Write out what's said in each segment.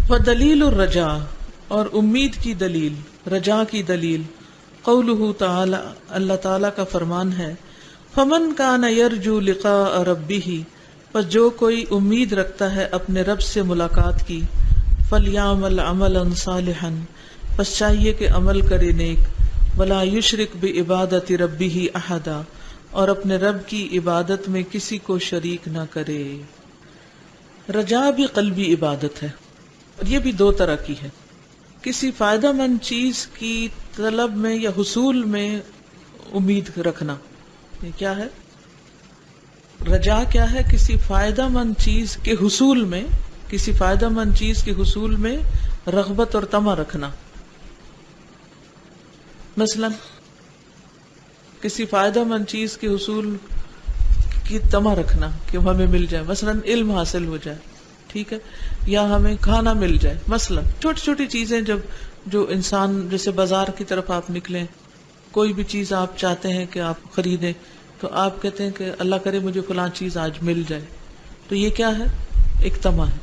ودلیل الرجا، اور امید کی دلیل، رجا کی دلیل، قولہ تعالی، اللہ تعالی کا فرمان ہے، فمن کان یرجو لقاء ربہ، پس جو کوئی امید رکھتا ہے اپنے رب سے ملاقات کی، فلیعمل عملا صالحا، پس چاہیے کہ عمل کرے نیک، ولا یشرک بعبادۃ ربہ احدا، اور اپنے رب کی عبادت میں کسی کو شریک نہ کرے۔ رجا بھی قلبی عبادت ہے، یہ بھی دو طرح کی ہے۔ کسی فائدہ مند چیز کی طلب میں یا حصول میں امید رکھنا، یہ کیا ہے؟ رجا کیا ہے؟ کسی فائدہ مند چیز کے حصول میں، کسی فائدہ مند چیز کے حصول میں رغبت اور طمع رکھنا۔ مثلا کسی فائدہ مند چیز کے حصول کی طمع رکھنا کہ ہمیں مل جائے، مثلا علم حاصل ہو جائے، ٹھیک ہے، یا ہمیں کھانا مل جائے، مثلا چھوٹی چھوٹی چیزیں جو انسان، جیسے بازار کی طرف آپ نکلیں، کوئی بھی چیز آپ چاہتے ہیں کہ آپ خریدیں، تو آپ کہتے ہیں کہ اللہ کرے مجھے فلاں چیز آج مل جائے، تو یہ کیا ہے؟ ایک طمع ہے۔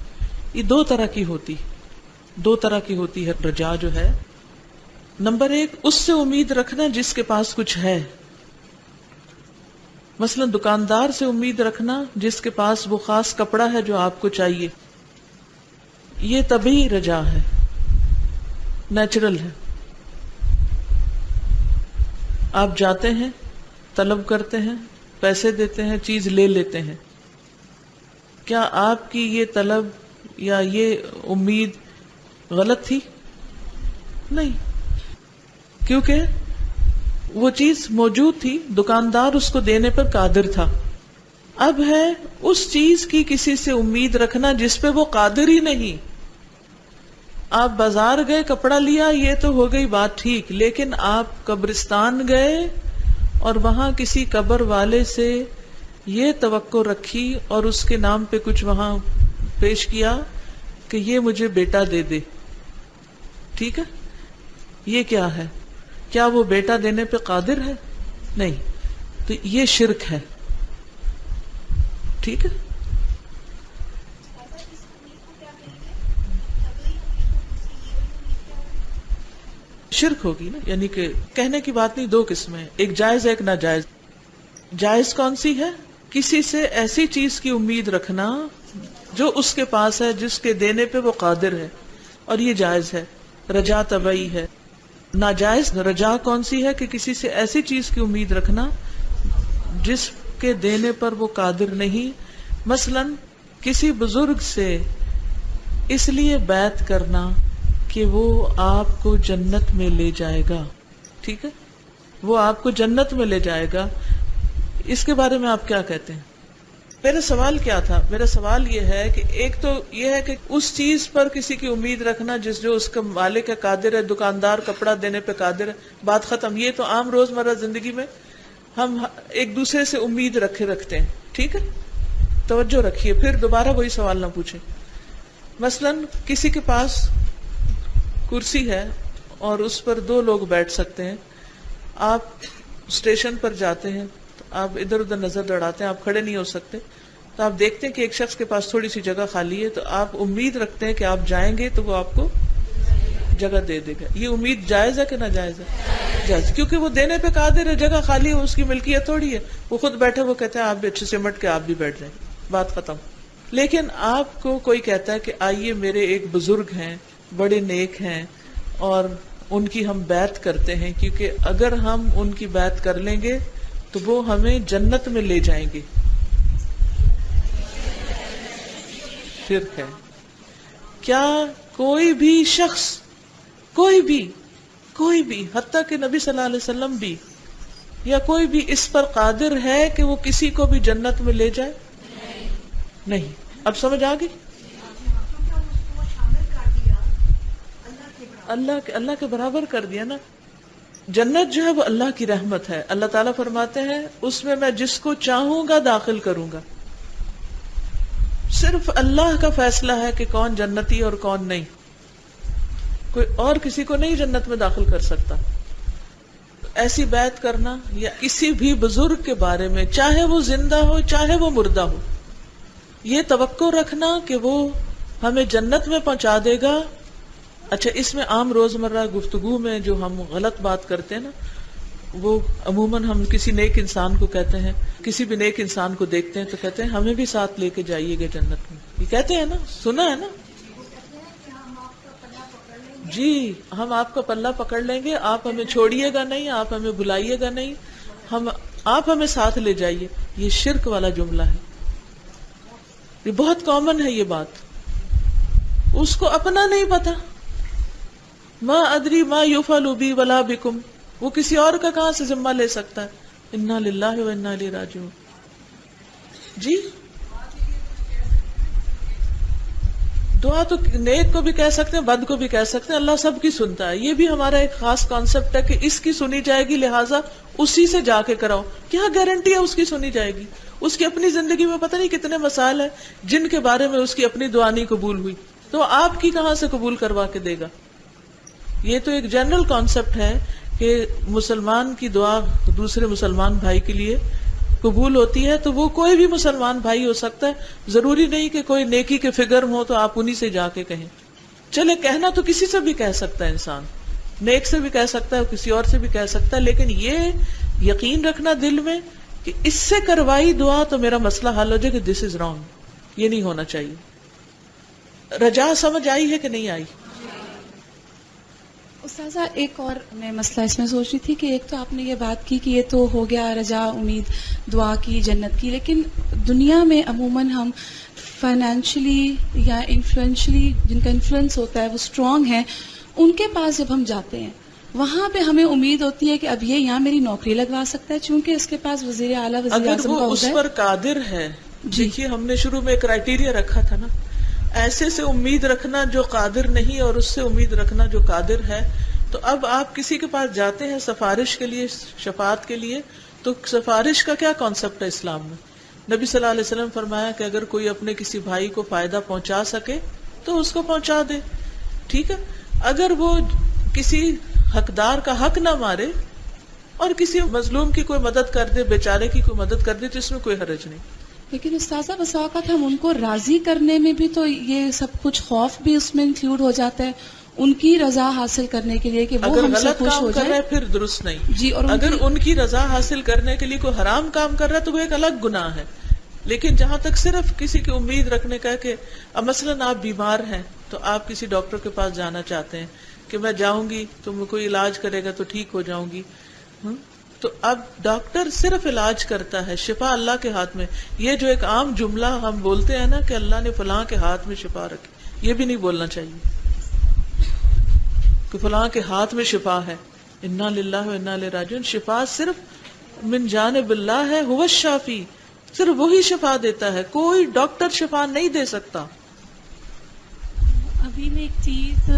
یہ دو طرح کی ہوتی ہے رجا جو ہے۔ نمبر ایک، اس سے امید رکھنا جس کے پاس کچھ ہے، مثلا دکاندار سے امید رکھنا جس کے پاس وہ خاص کپڑا ہے جو آپ کو چاہیے، یہ طبیعی رجا ہے، نیچرل ہے۔ آپ جاتے ہیں، طلب کرتے ہیں، پیسے دیتے ہیں، چیز لے لیتے ہیں، کیا آپ کی یہ طلب یا یہ امید غلط تھی؟ نہیں، کیونکہ وہ چیز موجود تھی، دکاندار اس کو دینے پر قادر تھا۔ اب ہے اس چیز کی کسی سے امید رکھنا جس پہ وہ قادر ہی نہیں۔ آپ بازار گئے، کپڑا لیا، یہ تو ہو گئی بات ٹھیک، لیکن آپ قبرستان گئے اور وہاں کسی قبر والے سے یہ توقع رکھی اور اس کے نام پہ کچھ وہاں پیش کیا کہ یہ مجھے بیٹا دے دے، ٹھیک ہے، یہ کیا ہے؟ کیا وہ بیٹا دینے پہ قادر ہے؟ نہیں، تو یہ شرک ہے، ٹھیک ہے۔ شرک ہوگی نا، یعنی کہ کہنے کی بات نہیں، دو قسمیں، ایک جائز ایک ناجائز۔ جائز کون سی ہے؟ کسی سے ایسی چیز کی امید رکھنا جو اس کے پاس ہے، جس کے دینے پہ وہ قادر ہے، اور یہ جائز ہے، رجا طبعی ہے۔ ناجائز رجا کون سی ہے؟ کہ کسی سے ایسی چیز کی امید رکھنا جس کے دینے پر وہ قادر نہیں، مثلا کسی بزرگ سے اس لیے بیعت کرنا کہ وہ آپ کو جنت میں لے جائے گا، ٹھیک ہے، وہ آپ کو جنت میں لے جائے گا، اس کے بارے میں آپ کیا کہتے ہیں؟ میرا سوال کیا تھا؟ میرا سوال یہ ہے کہ ایک تو یہ ہے کہ اس چیز پر کسی کی امید رکھنا جو اس کا مالک ہے، قادر ہے، دکاندار کپڑا دینے پہ قادر ہے، بات ختم۔ یہ تو عام روزمرہ زندگی میں ہم ایک دوسرے سے امید رکھتے ہیں، ٹھیک ہے، توجہ رکھیے، پھر دوبارہ وہی سوال نہ پوچھیں۔ مثلا کسی کے پاس کرسی ہے اور اس پر دو لوگ بیٹھ سکتے ہیں، آپ اسٹیشن پر جاتے ہیں، آپ ادھر ادھر نظر دوڑاتے ہیں، آپ کھڑے نہیں ہو سکتے، تو آپ دیکھتے ہیں کہ ایک شخص کے پاس تھوڑی سی جگہ خالی ہے، تو آپ امید رکھتے ہیں کہ آپ جائیں گے تو وہ آپ کو جگہ دے دے گا۔ یہ امید جائز ہے کہ ناجائز ہے؟ جائز، کیونکہ وہ دینے پہ قادر ہے، جگہ خالی ہے، اس کی ملکیت تھوڑی ہے، وہ خود بیٹھے، وہ کہتے ہیں آپ بھی اچھے سمٹ کے آپ بھی بیٹھ جائیں، بات ختم۔ لیکن آپ کو کوئی کہتا ہے کہ آئیے، میرے ایک بزرگ ہیں، بڑے نیک ہیں، اور ان کی ہم بیعت کرتے ہیں، کیونکہ اگر ہم ان کی بیعت کر لیں گے تو وہ ہمیں جنت میں لے جائیں گے۔ شرک ہے۔ کیا کوئی بھی شخص، کوئی بھی حتیٰ کہ نبی صلی اللہ علیہ وسلم بھی، یا کوئی بھی اس پر قادر ہے کہ وہ کسی کو بھی جنت میں لے جائے؟ نہیں۔ اب سمجھ آ گئی؟ اللہ کے برابر کر دیا نا۔ جنت جو ہے وہ اللہ کی رحمت ہے، اللہ تعالیٰ فرماتے ہیں اس میں جس کو چاہوں گا داخل کروں گا۔ صرف اللہ کا فیصلہ ہے کہ کون جنتی اور کون نہیں، کوئی اور کسی کو نہیں جنت میں داخل کر سکتا۔ ایسی بیعت کرنا یا کسی بھی بزرگ کے بارے میں، چاہے وہ زندہ ہو چاہے وہ مردہ ہو، یہ توقع رکھنا کہ وہ ہمیں جنت میں پہنچا دے گا. اچھا اس میں عام روزمرہ گفتگو میں جو ہم غلط بات کرتے ہیں نا، وہ عموماً ہم کسی نیک انسان کو کہتے ہیں، کسی بھی نیک انسان کو دیکھتے ہیں تو کہتے ہیں ہمیں بھی ساتھ لے کے جائیے گا جنت میں. یہ کہتے ہیں نا، سنا ہے نا. جی ہم آپ کا پلہ پکڑ لیں گے، آپ ہمیں چھوڑیے گا نہیں، آپ ہمیں بلائیے گا نہیں، آپ ہمیں ساتھ لے جائیے. یہ شرک والا جملہ ہے، یہ بہت کامن ہے یہ بات. اس کو اپنا نہیں پتا. ما ادری ما یفعل بی ولا بکم، وہ کسی اور کا کہاں سے ذمہ لے سکتا ہے. انا للہ و انا الیہ راجعون. جی دعا تو نیک کو بھی کہہ سکتے ہیں، بد کو بھی کہہ سکتے ہیں، اللہ سب کی سنتا ہے. یہ بھی ہمارا ایک خاص کانسیپٹ ہے کہ اس کی سنی جائے گی، لہٰذا اسی سے جا کے کراؤ. کیا گارنٹی ہے اس کی سنی جائے گی؟ اس کی اپنی زندگی میں پتہ نہیں کتنے مسائل ہیں جن کے بارے میں اس کی اپنی دعا نہیں قبول ہوئی، تو آپ کی کہاں سے قبول کروا کے دے گا؟ یہ تو ایک جنرل کانسیپٹ ہے کہ مسلمان کی دعا دوسرے مسلمان بھائی کے لیے قبول ہوتی ہے، تو وہ کوئی بھی مسلمان بھائی ہو سکتا ہے. ضروری نہیں کہ کوئی نیکی کے فگر ہو تو آپ انہی سے جا کے کہیں. چلے کہنا تو کسی سے بھی کہہ سکتا ہے انسان، نیک سے بھی کہہ سکتا ہے، کسی اور سے بھی کہہ سکتا ہے، لیکن یہ یقین رکھنا دل میں کہ اس سے کروائی دعا تو میرا مسئلہ حل ہو جائے کہ دس از رانگ، یہ نہیں ہونا چاہیے. رجا سمجھ آئی ہے کہ نہیں آئی؟ استاذہ ایک اور میں مسئلہ اس میں سوچ رہی تھی کہ ایک تو آپ نے یہ بات کی کہ یہ تو ہو گیا رجا، امید، دعا کی، جنت کی، لیکن دنیا میں عموماً ہم فائنینشلی یا انفلوئنشلی جن کا انفلوئنس ہوتا ہے وہ اسٹرانگ ہیں، ان کے پاس جب ہم جاتے ہیں وہاں پہ ہمیں امید ہوتی ہے کہ اب یہ یہاں میری نوکری لگوا سکتا ہے چونکہ اس کے پاس وزیر اعلیٰ وزیر اعظم کا اگر وہ اس پر قادر ہے. دیکھیے ہم نے شروع میں کرائیٹیریا رکھا تھا نا، ایسے سے امید رکھنا جو قادر نہیں اور اس سے امید رکھنا جو قادر ہے. تو اب آپ کسی کے پاس جاتے ہیں سفارش کے لیے، شفاعت کے لیے، تو سفارش کا کیا کانسیپٹ ہے اسلام میں؟ نبی صلی اللہ علیہ وسلم فرمایا کہ اگر کوئی اپنے کسی بھائی کو فائدہ پہنچا سکے تو اس کو پہنچا دے. ٹھیک ہے، اگر وہ کسی حقدار کا حق نہ مارے اور کسی مظلوم کی کوئی مدد کر دے، بیچارے کی کوئی مدد کر دے، تو اس میں کوئی حرج نہیں. لیکن استاذہ بس اوقات ہم ان کو راضی کرنے میں بھی تو یہ سب کچھ خوف بھی اس میں انکلوڈ ہو جاتا ہے، ان کی رضا حاصل کرنے کے لیے کہ وہ ہم سے خوش ہو جائے. پھر درست نہیں جی. اور اگر ان کی رضا حاصل کرنے کے لیے کوئی حرام کام کر رہا ہے تو وہ ایک الگ گناہ ہے. لیکن جہاں تک صرف کسی کی امید رکھنے کا کہ مثلاً آپ بیمار ہیں تو آپ کسی ڈاکٹر کے پاس جانا چاہتے ہیں کہ میں جاؤں گی تو مجھے کوئی علاج کرے گا تو ٹھیک ہو جاؤں گی، تو اب ڈاکٹر صرف علاج کرتا ہے، شفا اللہ کے ہاتھ میں. یہ جو ایک عام جملہ ہم بولتے ہیں نا کہ اللہ نے فلاں کے ہاتھ میں شفا رکھی، یہ بھی نہیں بولنا چاہیے کہ فلاں کے ہاتھ میں شفا ہے. انا للہ و انا الیہ راجعون. شفا صرف من جانب اللہ ہے، هو الشافی، صرف وہی شفا دیتا ہے، کوئی ڈاکٹر شفا نہیں دے سکتا. ابھی میں ایک چیز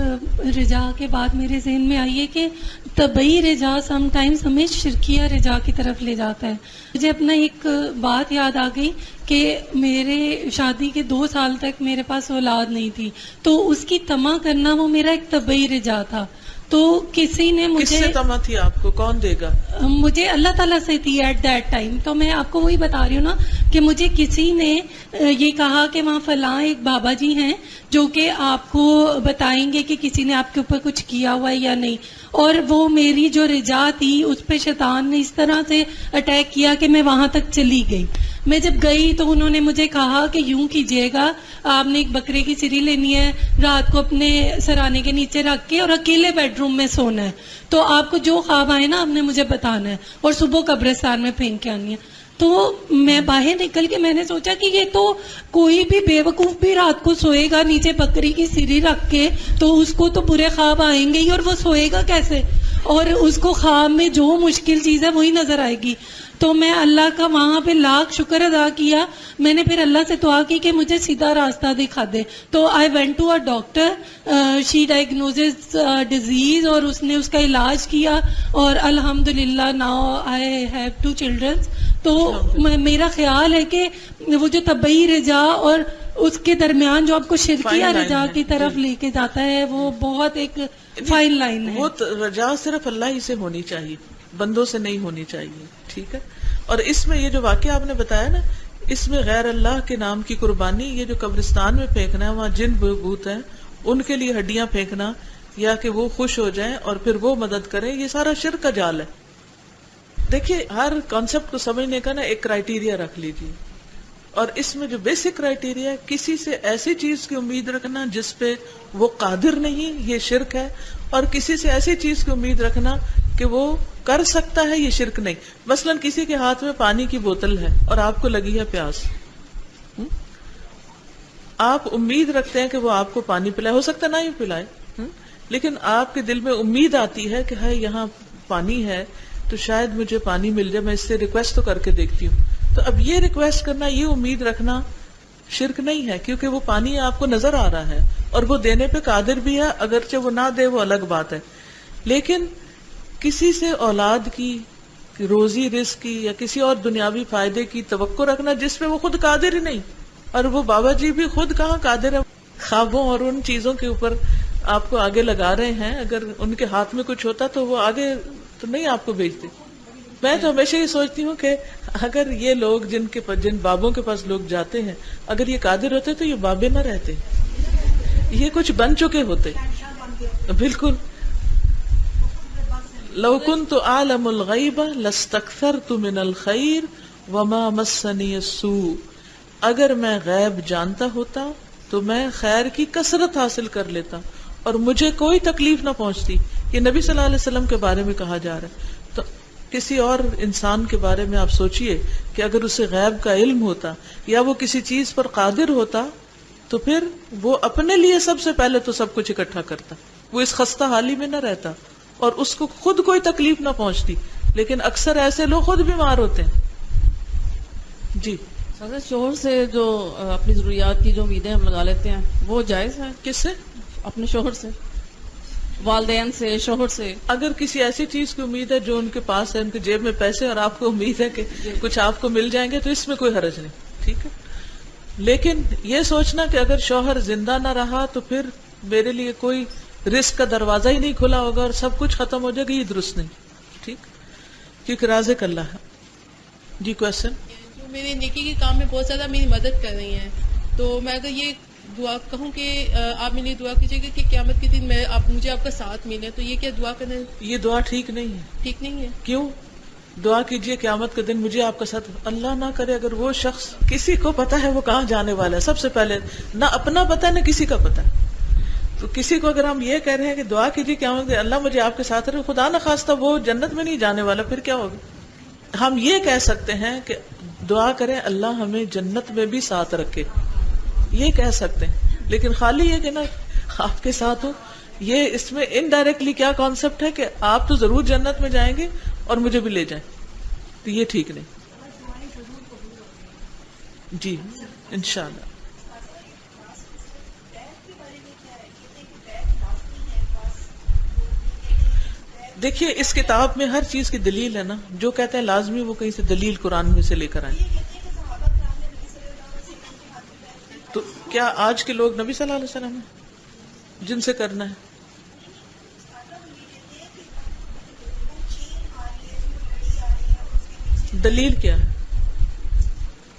رجا کے بعد میرے ذہن میں آئی ہے کہ طبعی رجا سم ٹائمز ہمیں شرکیہ رجا کی طرف لے جاتا ہے. مجھے اپنا ایک بات یاد آ گئی کہ میرے شادی کے 2 سال تک میرے پاس اولاد نہیں تھی، تو اس کی طمع کرنا وہ میرا ایک طبعی رجا تھا. تو کسی نے مجھے، کس سے طمع تھی آپ کو؟ کون دے گا؟ مجھے اللہ تعالیٰ سے تھی ایٹ دیٹ ٹائم. تو میں آپ کو وہی بتا رہی ہوں نا کہ مجھے کسی نے یہ کہا کہ وہاں فلاں ایک بابا جی ہیں جو کہ آپ کو بتائیں گے کہ کسی نے آپ کے اوپر کچھ کیا ہوا ہے یا نہیں. اور وہ میری جو رجا تھی اس پہ شیطان نے اس طرح سے اٹیک کیا کہ میں وہاں تک چلی گئی. میں جب گئی تو انہوں نے مجھے کہا کہ یوں کیجیے گا، آپ نے ایک بکرے کی سری لینی ہے، رات کو اپنے سرانے کے نیچے رکھ کے اور اکیلے بیڈ روم میں سونا ہے، تو آپ کو جو خواب آئے نا آپ نے مجھے بتانا ہے، اور صبح قبرستان میں پھینک کے آنی ہے. تو میں باہر نکل کے میں نے سوچا کہ یہ تو کوئی بھی بے وقوف بھی رات کو سوئے گا نیچے بکری کی سری رکھ کے تو اس کو تو برے خواب آئیں گے ہی، اور وہ سوئے گا کیسے، اور اس کو خواب میں جو مشکل چیز ہے وہی نظر آئے گی. تو میں اللہ کا وہاں پہ لاکھ شکر ادا کیا. میں نے پھر اللہ سے دعا کی کہ مجھے سیدھا راستہ دکھا دے. تو I went to a doctor, she diagnoses disease, اور اس نے اس کا علاج کیا، اور الحمدللہ ناؤ آئی ہیو 2 children. تو میرا خیال ہے کہ وہ جو طبعی رجا اور اس کے درمیان جو آپ کو شرکیہ رجا کی طرف لے کے جاتا ہے وہ بہت ایک فائن لائن ہے. وہ رجا صرف اللہ ہی سے ہونی چاہیے، بندوں سے نہیں ہونی چاہیے. ٹھیک ہے. اور اس میں یہ جو واقعہ آپ نے بتایا نا، اس میں غیر اللہ کے نام کی قربانی، یہ جو قبرستان میں پھینکنا ہے، وہاں جن بھوت ہیں ان کے لیے ہڈیاں پھینکنا، یا کہ وہ خوش ہو جائیں اور پھر وہ مدد کریں، یہ سارا شرک کا جال ہے. دیکھیے ہر کانسیپٹ کو سمجھنے کا نا ایک کرائیٹیریا رکھ لیجیے، اور اس میں جو بیسک کرائیٹیریا ہے، کسی سے ایسی چیز کی امید رکھنا جس پہ وہ قادر نہیں، یہ شرک ہے، اور کسی سے ایسی چیز کی امید رکھنا کہ وہ کر سکتا ہے، یہ شرک نہیں. مثلا کسی کے ہاتھ میں پانی کی بوتل ہے اور آپ کو لگی ہے پیاس، آپ امید رکھتے ہیں کہ وہ آپ کو پانی پلائے، ہو سکتا نہ ہی پلائے، لیکن آپ کے دل میں امید آتی ہے کہ ہے یہاں پانی ہے تو شاید مجھے پانی مل جائے، میں اس سے ریکویسٹ تو کر کے دیکھتی ہوں. تو اب یہ ریکویسٹ کرنا، یہ امید رکھنا شرک نہیں ہے، کیونکہ وہ پانی آپ کو نظر آ رہا ہے اور وہ دینے پہ قادر بھی ہے، اگرچہ وہ نہ دے وہ الگ بات ہے. لیکن کسی سے اولاد کی، روزی رزق کی، یا کسی اور دنیاوی فائدے کی توقع رکھنا جس پہ وہ خود قادر ہی نہیں، اور وہ بابا جی بھی خود کہاں قادر ہے، خوابوں اور ان چیزوں کے اوپر آپ کو آگے لگا رہے ہیں. اگر ان کے ہاتھ میں کچھ ہوتا تو وہ آگے تو نہیں آپ کو بھیجتے. میں تو ہمیشہ یہ سوچتی ہوں کہ اگر یہ لوگ جن بابوں کے پاس لوگ جاتے ہیں، اگر یہ قادر ہوتے تو یہ بابے نہ رہتے، یہ کچھ بن چکے ہوتے. بالکل. لو كنت اعلم الغیب لاستكثرت من الخیر وما مسنی السوء. اگر میں غیب جانتا ہوتا تو میں خیر کی کثرت حاصل کر لیتا اور مجھے کوئی تکلیف نہ پہنچتی. یہ نبی صلی اللہ علیہ وسلم کے بارے میں کہا جا رہا ہے. تو کسی اور انسان کے بارے میں آپ سوچئے کہ اگر اسے غیب کا علم ہوتا یا وہ کسی چیز پر قادر ہوتا تو پھر وہ اپنے لیے سب سے پہلے تو سب کچھ اکٹھا کرتا، وہ اس خستہ حالی میں نہ رہتا اور اس کو خود کوئی تکلیف نہ پہنچتی. لیکن اکثر ایسے لوگ خود بیمار ہوتے ہیں. جی اگر شوہر سے جو اپنی ضروریات کی جو امیدیں ہم لگا لیتے ہیں وہ جائز ہے؟ کس سے؟ اپنے شوہر سے، والدین سے، شوہر سے. اگر کسی ایسی چیز کی امید ہے جو ان کے پاس ہے، ان کے جیب میں پیسے، اور آپ کو امید ہے کہ کچھ آپ کو مل جائیں گے، تو اس میں کوئی حرج نہیں، ٹھیک ہے. لیکن یہ سوچنا کہ اگر شوہر زندہ نہ رہا تو پھر میرے لیے کوئی رزق کا دروازہ ہی نہیں کھلا ہوگا اور سب کچھ ختم ہو جائے گا، یہ درست نہیں، ٹھیک، کیونکہ رازق اللہ ہے. جی کوشچن. جو میرے نیکی کے کام میں بہت زیادہ میری مدد کر رہی ہیں، تو میں اگر یہ دعا کہوں کہ آپ میرے لیے دعا کیجیے گا کہ قیامت کے دن مجھے آپ کا ساتھ ملے، تو یہ کیا دعا کرنا ہے؟ یہ دعا ٹھیک نہیں ہے. ٹھیک نہیں ہے. کیوں؟ دعا کیجئے قیامت کے دن مجھے آپ کا ساتھ. اللہ نہ کرے اگر وہ شخص، کسی کو پتا ہے وہ کہاں جانے والا ہے، سب سے پہلے نہ اپنا پتا نہ کسی کا پتا. تو کسی کو اگر ہم یہ کہہ رہے ہیں کہ دعا کیجیے قیامت کے دن اللہ مجھے آپ کے ساتھ رہے، خدا نہ خواستہ وہ جنت میں نہیں جانے والا، پھر کیا ہوگا؟ ہم یہ کہہ سکتے ہیں کہ دعا کریں اللہ ہمیں جنت میں بھی ساتھ رکھے، یہ کہہ سکتے ہیں. لیکن خالی یہ کہ نا آپ کے ساتھ ہو، یہ اس میں انڈائریکٹلی کیا کانسیپٹ ہے کہ آپ تو ضرور جنت میں جائیں گے اور مجھے بھی لے جائیں، تو یہ ٹھیک نہیں. جی انشاءاللہ. دیکھیے اس کتاب میں ہر چیز کی دلیل ہے نا، جو کہتے ہیں لازمی وہ کہیں سے دلیل قرآن میں سے لے کر آئیں. تو کیا آج کے لوگ نبی صلی اللہ علیہ وسلم ہیں جن سے کرنا ہے؟ دلیل کیا ہے؟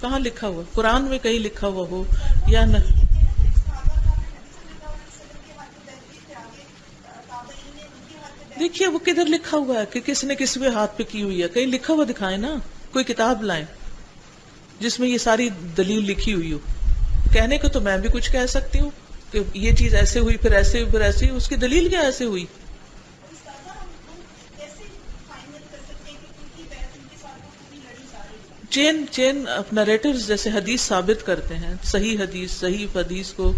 کہاں لکھا ہوا؟ قرآن میں کہیں لکھا ہوا ہو یا نہ؟ دیکھیے وہ کدھر لکھا ہوا ہے کہ کس نے کس کے ہاتھ پہ کی ہوئی ہے؟ کہیں لکھا ہوا دکھائیں نا، کوئی کتاب لائیں جس میں یہ ساری دلیل لکھی ہوئی ہو. کہنے کو تو میں بھی کچھ کہہ سکتی ہوں کہ یہ چیز ایسے ہوئی، پھر ایسے ہوئی، پھر ایسے ہوئی، اس کی دلیل کیا ایسے ہوئی؟ چین نریٹرز جیسے حدیث ثابت کرتے ہیں، صحیح حدیث کو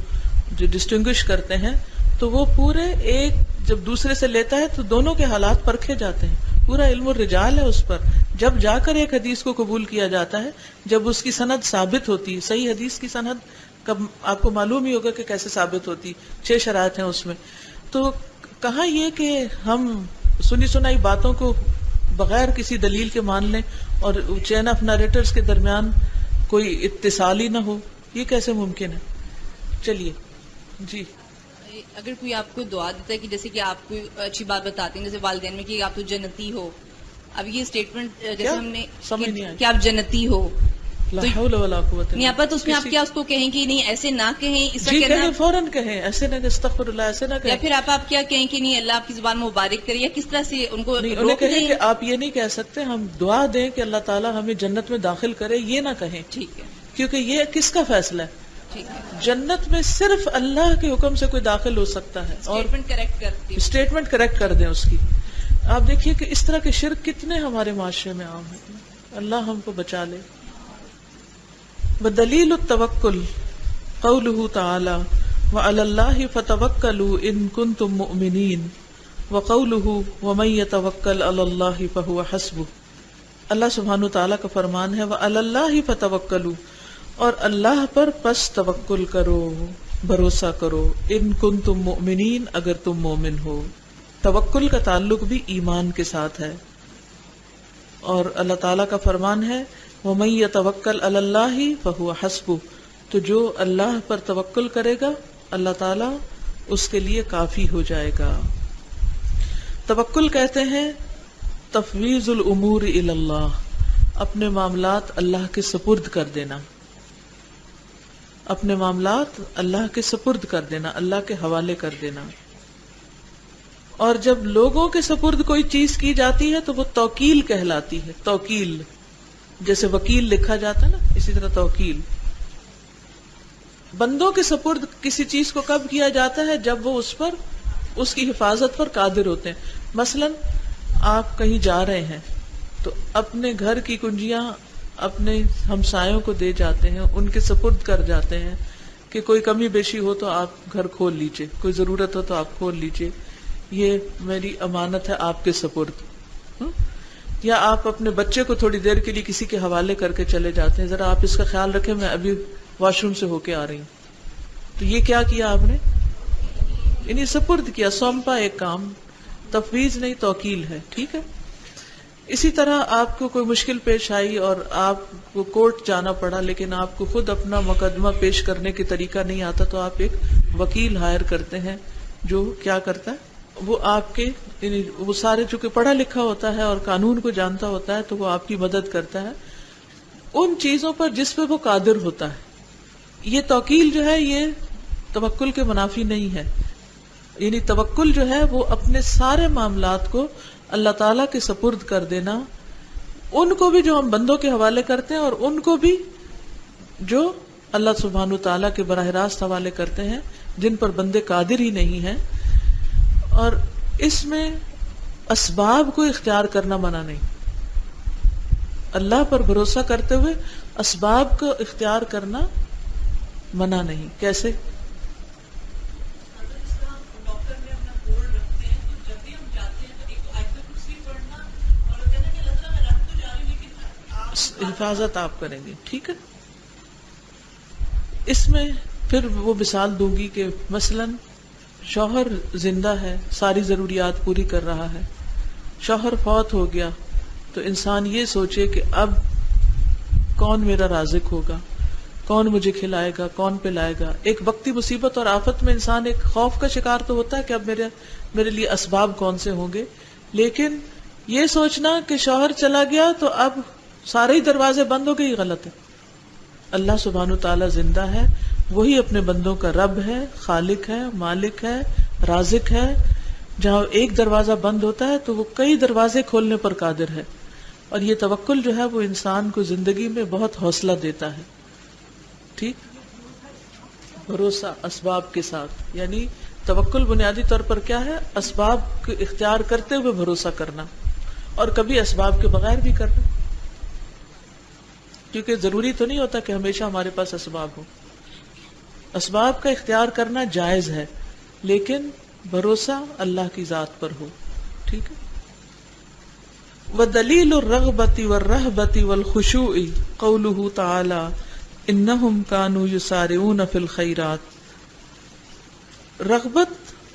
جو ڈسٹنگوش کرتے ہیں، تو وہ پورے ایک جب دوسرے سے لیتا ہے تو دونوں کے حالات پرکھے جاتے ہیں. پورا علم الرجال ہے اس پر. جب جا کر ایک حدیث کو قبول کیا جاتا ہے جب اس کی سند ثابت ہوتی ہے. صحیح حدیث کی سند کب آپ کو معلوم ہی ہوگا کہ کیسے ثابت ہوتی، 6 شرائط ہیں اس میں. تو کہاں یہ کہ ہم سنی سنائی باتوں کو بغیر کسی دلیل کے مان لیں اور چین آف نریٹرز کے درمیان کوئی اتصال ہی نہ ہو، یہ کیسے ممکن ہے؟ چلیے جی. اگر کوئی آپ کو دعا دیتا ہے کہ جیسے کہ آپ کو اچھی بات بتاتے ہیں جیسے والدین میں کہ آپ تو جنتی ہو، اب یہ اسٹیٹمنٹ جیسے ہم نے کہ آپ جنتی ہو، لا حول ولا قوت نہیں آپا، تو اس میں آپ کیا اس کو کہیں کہ نہیں ایسے نہ کہیں، اس جی کا کہیں، کہنا، فوراً کہیں، ایسے نہ کہ استغفر اللہ، ایسے نہ یا کہیں. پھر آپ کیا کہیں کہ نہیں اللہ آپ کی زبان مبارک کرے، یا کس طرح سے ان کو نہیں، انہیں روک کہیں دیں؟ کہ آپ یہ نہیں کہہ سکتے، ہم دعا دیں کہ اللہ تعالیٰ ہمیں جنت میں داخل کرے، یہ نہ کہیں، ٹھیک ہے، کیونکہ یہ کس کا فیصلہ ہے؟ ٹھیک ہے، جنت میں صرف اللہ کے حکم سے کوئی داخل ہو سکتا ہے. اور اسٹیٹمنٹ کریکٹ کرتی ہوں. اسٹیٹمنٹ کریکٹ کر دیں اس کی. آپ دیکھیے کہ اس طرح کے شرک کتنے ہمارے معاشرے میں عام ہیں. اللہ ہم کو بچا لے. بدلیل التوکل قوله تعالی وعلی اللہ فتوکلوا ان کنتم مؤمنین وقوله ومن یتوکل علی اللہ فہو حسبہ. اللہ سبحانہ وتعالی کا فرمان ہے وعلی اللہ فتوکلوا، اور اللہ پر پس توکل کرو، بھروسہ کرو، ان کنتم مؤمنین، اگر تم مومن ہو. توکل کا تعلق بھی ایمان کے ساتھ ہے. اور اللہ تعالیٰ کا فرمان ہے وَمَن يَتَوَكَّلْ عَلَى اللَّهِ فَهُوَ حَسْبُهُ، تو جو اللہ پر توکل کرے گا اللہ تعالیٰ اس کے لیے کافی ہو جائے گا. توکل کہتے ہیں تفویض الامور الی اللہ، اپنے معاملات اللہ کے سپرد کر دینا، اپنے معاملات اللہ کے سپرد کر دینا، اللہ کے حوالے کر دینا. اور جب لوگوں کے سپرد کوئی چیز کی جاتی ہے تو وہ توکیل کہلاتی ہے. توکیل جیسے وکیل لکھا جاتا ہے نا، اسی طرح توکیل. بندوں کے سپرد کسی چیز کو کب کیا جاتا ہے؟ جب وہ اس پر، اس کی حفاظت پر قادر ہوتے ہیں. مثلا آپ کہیں جا رہے ہیں تو اپنے گھر کی کنجیاں اپنے ہمسایوں کو دے جاتے ہیں، ان کے سپرد کر جاتے ہیں کہ کوئی کمی بیشی ہو تو آپ گھر کھول لیجئے، کوئی ضرورت ہو تو آپ کھول لیجئے، یہ میری امانت ہے آپ کے سپرد. یا آپ اپنے بچے کو تھوڑی دیر کے لیے کسی کے حوالے کر کے چلے جاتے ہیں، ذرا آپ اس کا خیال رکھیں، میں ابھی واش روم سے ہو کے آ رہی ہوں. تو یہ کیا کیا آپ نے؟ انہیں سپرد کیا، سونپا ایک کام. تفویض نہیں، توکیل ہے. ٹھیک ہے. اسی طرح آپ کو کوئی مشکل پیش آئی اور آپ کو کورٹ جانا پڑا، لیکن آپ کو خود اپنا مقدمہ پیش کرنے کے طریقہ نہیں آتا، تو آپ ایک وکیل ہائر کرتے ہیں جو کیا کرتا ہے، وہ آپ کے، یعنی وہ سارے چونکہ پڑھا لکھا ہوتا ہے اور قانون کو جانتا ہوتا ہے، تو وہ آپ کی مدد کرتا ہے ان چیزوں پر جس پہ وہ قادر ہوتا ہے. یہ توکیل جو ہے یہ توکل کے منافی نہیں ہے. یعنی توکل جو ہے وہ اپنے سارے معاملات کو اللہ تعالیٰ کے سپرد کر دینا، ان کو بھی جو ہم بندوں کے حوالے کرتے ہیں اور ان کو بھی جو اللہ سبحانہ تعالیٰ کے براہ راست حوالے کرتے ہیں، جن پر بندے قادر ہی نہیں ہیں. اور اس میں اسباب کو اختیار کرنا منع نہیں. اللہ پر بھروسہ کرتے ہوئے اسباب کو اختیار کرنا منع نہیں. کیسے؟ حفاظت آپ کریں گے. ٹھیک ہے. اس میں پھر وہ مثال دوں گی کہ مثلاً شوہر زندہ ہے، ساری ضروریات پوری کر رہا ہے، شوہر فوت ہو گیا تو انسان یہ سوچے کہ اب کون میرا رازق ہوگا، کون مجھے کھلائے گا، کون پلائے گا. ایک وقتی مصیبت اور آفت میں انسان ایک خوف کا شکار تو ہوتا ہے کہ اب میرے لیے اسباب کون سے ہوں گے. لیکن یہ سوچنا کہ شوہر چلا گیا تو اب سارے ہی دروازے بند ہو گئے، یہ غلط ہے. اللہ سبحانہ تعالیٰ زندہ ہے، وہی اپنے بندوں کا رب ہے، خالق ہے، مالک ہے، رازق ہے. جہاں ایک دروازہ بند ہوتا ہے تو وہ کئی دروازے کھولنے پر قادر ہے. اور یہ توکل جو ہے وہ انسان کو زندگی میں بہت حوصلہ دیتا ہے. ٹھیک. بھروسہ اسباب کے ساتھ، یعنی توکل بنیادی طور پر کیا ہے؟ اسباب کو اختیار کرتے ہوئے بھروسہ کرنا، اور کبھی اسباب کے بغیر بھی کرنا، کیونکہ ضروری تو نہیں ہوتا کہ ہمیشہ ہمارے پاس اسباب ہو. اسباب کا اختیار کرنا جائز ہے، لیکن بھروسہ اللہ کی ذات پر ہو. ٹھیک ہے. وَدَلِيلُ الرَّغْبَةِ وَالرَّهْبَةِ وَالْخُشُوعِ قَوْلُهُ تَعَالَى إِنَّهُمْ كَانُوا يُسَارِعُونَ فِي الْخَيْرَاتِ.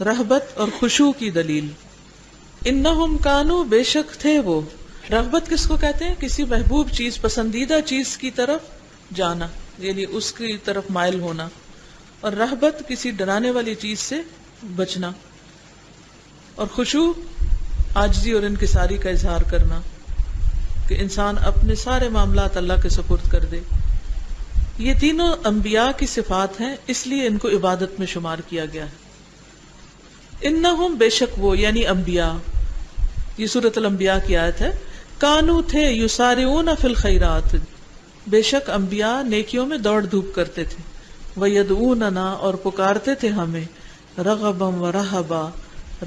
رغبت اور خشوع کی دلیل. انہم کانو، بے شک تھے وہ. رغبت کس کو کہتے ہیں؟ کسی محبوب چیز، پسندیدہ چیز کی طرف جانا، یعنی اس کی طرف مائل ہونا. اور رہبت کسی ڈرانے والی چیز سے بچنا. اور خشوع عاجزی اور انکساری کا اظہار کرنا، کہ انسان اپنے سارے معاملات اللہ کے سپرد کر دے. یہ تینوں انبیاء کی صفات ہیں، اس لیے ان کو عبادت میں شمار کیا گیا ہے۔ انہم بے شک وہ یعنی انبیاء، یہ سورۃ الانبیاء کی آیت ہے، کانو تھے یسارعون فی الخیرات، بے شک انبیاء نیکیوں میں دوڑ دھوپ کرتے تھے، ویدعوننا اور پکارتے تھے ہمیں، رغبا ورہبا،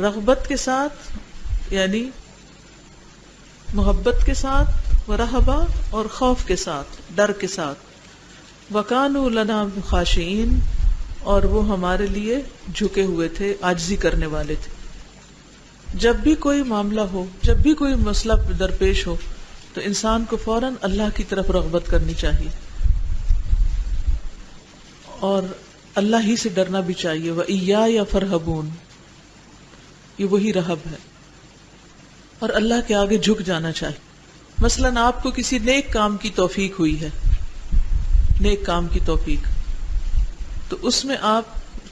رغبت کے ساتھ یعنی محبت کے ساتھ، ورہبا اور خوف کے ساتھ، ڈر کے ساتھ، وَكَانُوا لَنَا خَاشِعِينَ اور وہ ہمارے لیے جھکے ہوئے تھے، عاجزی کرنے والے تھے۔ جب بھی کوئی معاملہ ہو، جب بھی کوئی مسئلہ درپیش ہو تو انسان کو فوراً اللہ کی طرف رغبت کرنی چاہیے اور اللہ ہی سے ڈرنا بھی چاہیے۔ وَإِيَّايَ فَارْهَبُونَ، یہ وہی رہب ہے، اور اللہ کے آگے جھک جانا چاہیے۔ مثلاً آپ کو کسی نیک کام کی توفیق ہوئی ہے، نیک کام کی توفیق، تو اس میں آپ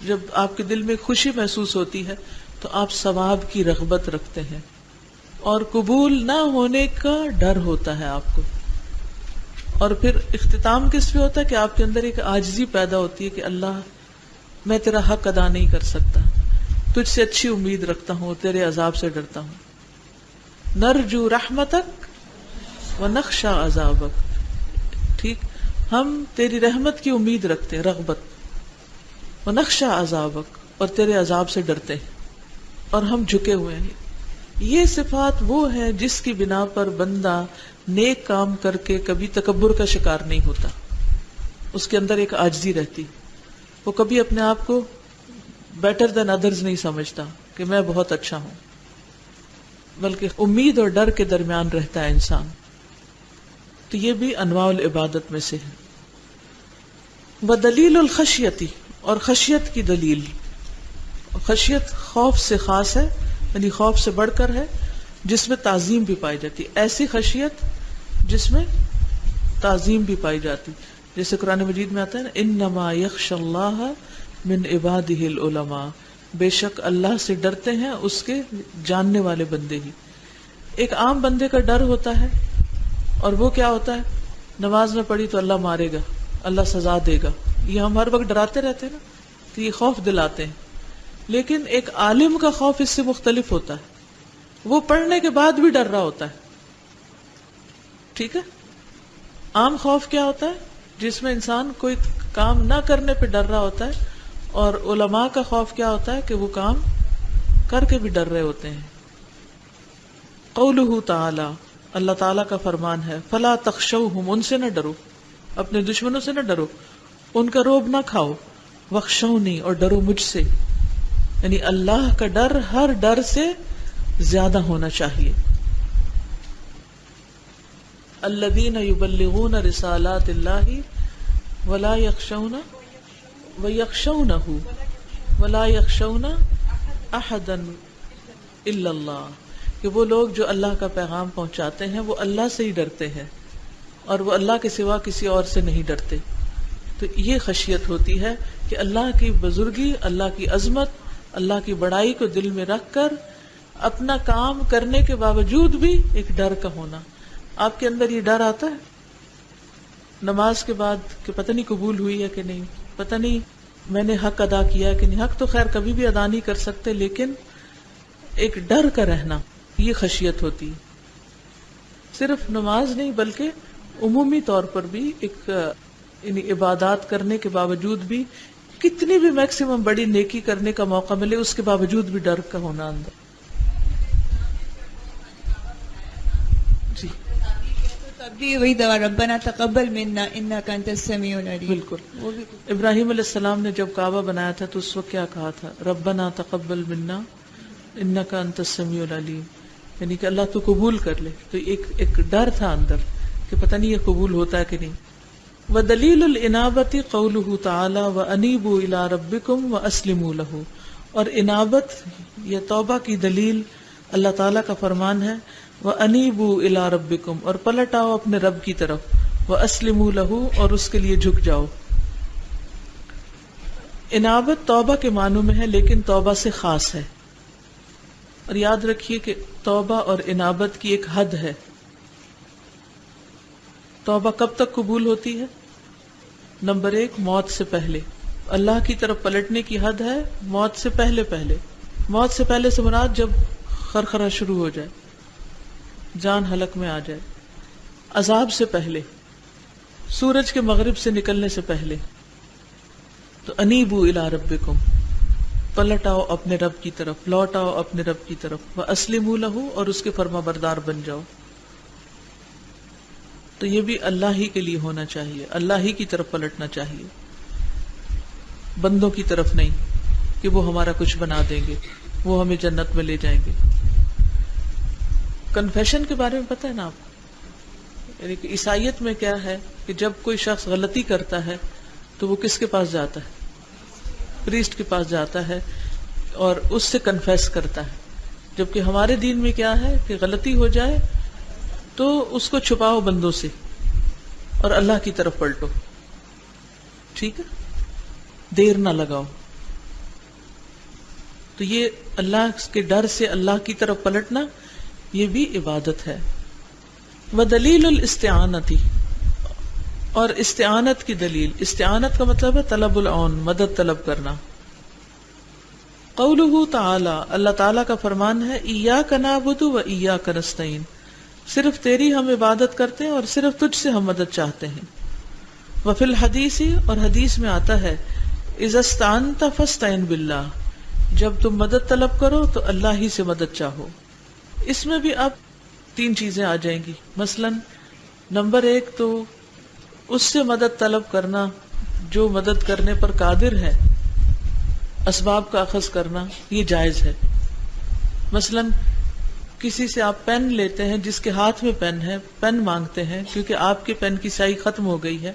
جب آپ کے دل میں خوشی محسوس ہوتی ہے تو آپ ثواب کی رغبت رکھتے ہیں، اور قبول نہ ہونے کا ڈر ہوتا ہے آپ کو، اور پھر اختتام کس پہ ہوتا ہے کہ آپ کے اندر ایک عاجزی پیدا ہوتی ہے کہ اللہ میں تیرا حق ادا نہیں کر سکتا، تجھ سے اچھی امید رکھتا ہوں، تیرے عذاب سے ڈرتا ہوں۔ نرجو رحمتک ونخشى عذابک، ٹھیک، ہم تیری رحمت کی امید رکھتے ہیں، رغبت، ونخشى عذابک، اور تیرے عذاب سے ڈرتے ہیں، اور ہم جھکے ہوئے ہیں۔ یہ صفات وہ ہے جس کی بنا پر بندہ نیک کام کر کے کبھی تکبر کا شکار نہیں ہوتا، اس کے اندر ایک عاجزی رہتی، وہ کبھی اپنے آپ کو بیٹر دین ادرز نہیں سمجھتا کہ میں بہت اچھا ہوں، بلکہ امید اور ڈر کے درمیان رہتا ہے انسان۔ تو یہ بھی انواع العبادت میں سے ہے۔ بدلیل الخشیتی، اور خشیت کی دلیل، خشیت خوف سے خاص ہے، یعنی خوف سے بڑھ کر ہے، جس میں تعظیم بھی پائی جاتی، ایسی خشیت جس میں تعظیم بھی پائی جاتی، جیسے قرآن مجید میں آتا ہے نا، انما یخشی اللہ من عبادہ العلماء، بے شک اللہ سے ڈرتے ہیں اس کے جاننے والے بندے ہی۔ ایک عام بندے کا ڈر ہوتا ہے، اور وہ کیا ہوتا ہے، نماز نہ پڑھی تو اللہ مارے گا، اللہ سزا دے گا، یہ ہم ہر وقت ڈراتے رہتے ہیں نا، تو یہ خوف دلاتے ہیں۔ لیکن ایک عالم کا خوف اس سے مختلف ہوتا ہے، وہ پڑھنے کے بعد بھی ڈر رہا ہوتا ہے، ٹھیک ہے۔ عام خوف کیا ہوتا ہے، جس میں انسان کوئی کام نہ کرنے پہ ڈر رہا ہوتا ہے، اور علماء کا خوف کیا ہوتا ہے کہ وہ کام کر کے بھی ڈر رہے ہوتے ہیں۔ قولہ تعالی، اللہ تعالیٰ کا فرمان ہے، فلا تخشوہم، ان سے نہ ڈرو، اپنے دشمنوں سے نہ ڈرو، ان کا رعب نہ کھاؤ، واخشونی، اور ڈرو مجھ سے، یعنی اللہ کا ڈر ہر ڈر سے زیادہ ہونا چاہیے۔ الذین یبلغون رسالات اللہ ولا یخشون ویخشونہ ولا یخشون احدا الا اللہ، کہ وہ لوگ جو اللہ کا پیغام پہنچاتے ہیں وہ اللہ سے ہی ڈرتے ہیں، اور وہ اللہ کے سوا کسی اور سے نہیں ڈرتے۔ تو یہ خشیت ہوتی ہے کہ اللہ کی بزرگی، اللہ کی عظمت، اللہ کی بڑائی کو دل میں رکھ کر اپنا کام کرنے کے باوجود بھی ایک ڈر کا ہونا۔ آپ کے اندر یہ ڈر آتا ہے نماز کے بعد کہ پتہ نہیں قبول ہوئی ہے کہ نہیں، پتہ نہیں میں نے حق ادا کیا ہے کہ نہیں۔ حق تو خیر کبھی بھی ادا نہیں کر سکتے، لیکن ایک ڈر کا رہنا، یہ خشیت ہوتی ہے۔ صرف نماز نہیں بلکہ عمومی طور پر بھی ایک یعنی عبادات کرنے کے باوجود بھی کتنی بھی میکسیمم بڑی نیکی کرنے کا موقع ملے، اس کے باوجود بھی ڈر کا ہونا اندر۔ جی تب بھی وہی دعا، ربنا تقبل منا انک انت السمیع العلیم۔ بالکل، ابراہیم علیہ السلام نے جب کعبہ بنایا تھا تو اس وقت کیا کہا تھا، ربنا تقبل منا انک انت السمیع العلیم، یعنی کہ اللہ تو قبول کر لے۔ تو ایک ڈر تھا اندر کہ پتہ نہیں یہ قبول ہوتا ہے کہ نہیں۔ وَدَلِيلُ الْإِنَابَةِ قَوْلُهُ تَعَالَى وَأَنِيبُوا إِلَىٰ رَبِّكُمْ وَأَسْلِمُوا لَهُ، اور انابت یہ توبہ کی دلیل اللہ تعالیٰ کا فرمان ہے، وَأَنِيبُوا إِلَىٰ رَبِّكُمْ، اور پلٹ آؤ اپنے رب کی طرف، وَأَسْلِمُوا لَهُ، اور اس کے لیے جھک جاؤ۔ انابت توبہ کے معنوں میں ہے، لیکن توبہ سے خاص ہے، اور یاد رکھیے کہ توبہ اور انابت کی ایک حد ہے۔ توبہ کب تک قبول ہوتی ہے؟ نمبر 1 موت سے پہلے. اللہ کی طرف پلٹنے کی حد ہے موت سے پہلے پہلے. موت سے پہلے سے مراد جب خرخرہ شروع ہو جائے, جان حلق میں آ جائے. عذاب سے پہلے, سورج کے مغرب سے نکلنے سے پہلے. تو انیبو الی ربکم, پلٹ آؤ اپنے رب کی طرف, لوٹ آؤ اپنے رب کی طرف. واسلموا لہ, اور اس کے فرما بردار بن جاؤ. تو یہ بھی اللہ ہی کے لیے ہونا چاہیے, اللہ ہی کی طرف پلٹنا چاہیے, بندوں کی طرف نہیں کہ وہ ہمارا کچھ بنا دیں گے, وہ ہمیں جنت میں لے جائیں گے. کنفیشن کے بارے میں پتہ ہے نا آپ کو, یعنی کہ عیسائیت میں کیا ہے کہ جب کوئی شخص غلطی کرتا ہے تو وہ کس کے پاس جاتا ہے؟ پریسٹ کے پاس جاتا ہے اور اس سے کنفیس کرتا ہے. جبکہ ہمارے دین میں کیا ہے کہ غلطی ہو جائے تو اس کو چھپاؤ بندوں سے اور اللہ کی طرف پلٹو. ٹھیک ہے, دیر نہ لگاؤ. تو یہ اللہ کے ڈر سے اللہ کی طرف پلٹنا یہ بھی عبادت ہے. وَدَلِيلُ الْإِسْتِعَانَةِ, اور استعانت کی دلیل. استعانت کا مطلب ہے طلب العون, مدد طلب کرنا. قولہ تعالی, اللہ تعالیٰ کا فرمان ہے ایاک نعبد و ایاک نستعین, صرف تیری ہم عبادت کرتے ہیں اور صرف تجھ سے ہم مدد چاہتے ہیں. وفی الحدیث, اور حدیث میں آتا ہے اذا استعنت فاستعن باللہ, جب تم مدد طلب کرو تو اللہ ہی سے مدد چاہو. اس میں بھی اب 3 چیزیں آ جائیں گی. مثلا نمبر 1 تو اس سے مدد طلب کرنا جو مدد کرنے پر قادر ہے, اسباب کا اخذ کرنا یہ جائز ہے. مثلا کسی سے آپ پین لیتے ہیں, جس کے ہاتھ میں پین ہے, پین مانگتے ہیں کیونکہ آپ کے پین کی سیاہی ختم ہو گئی ہے,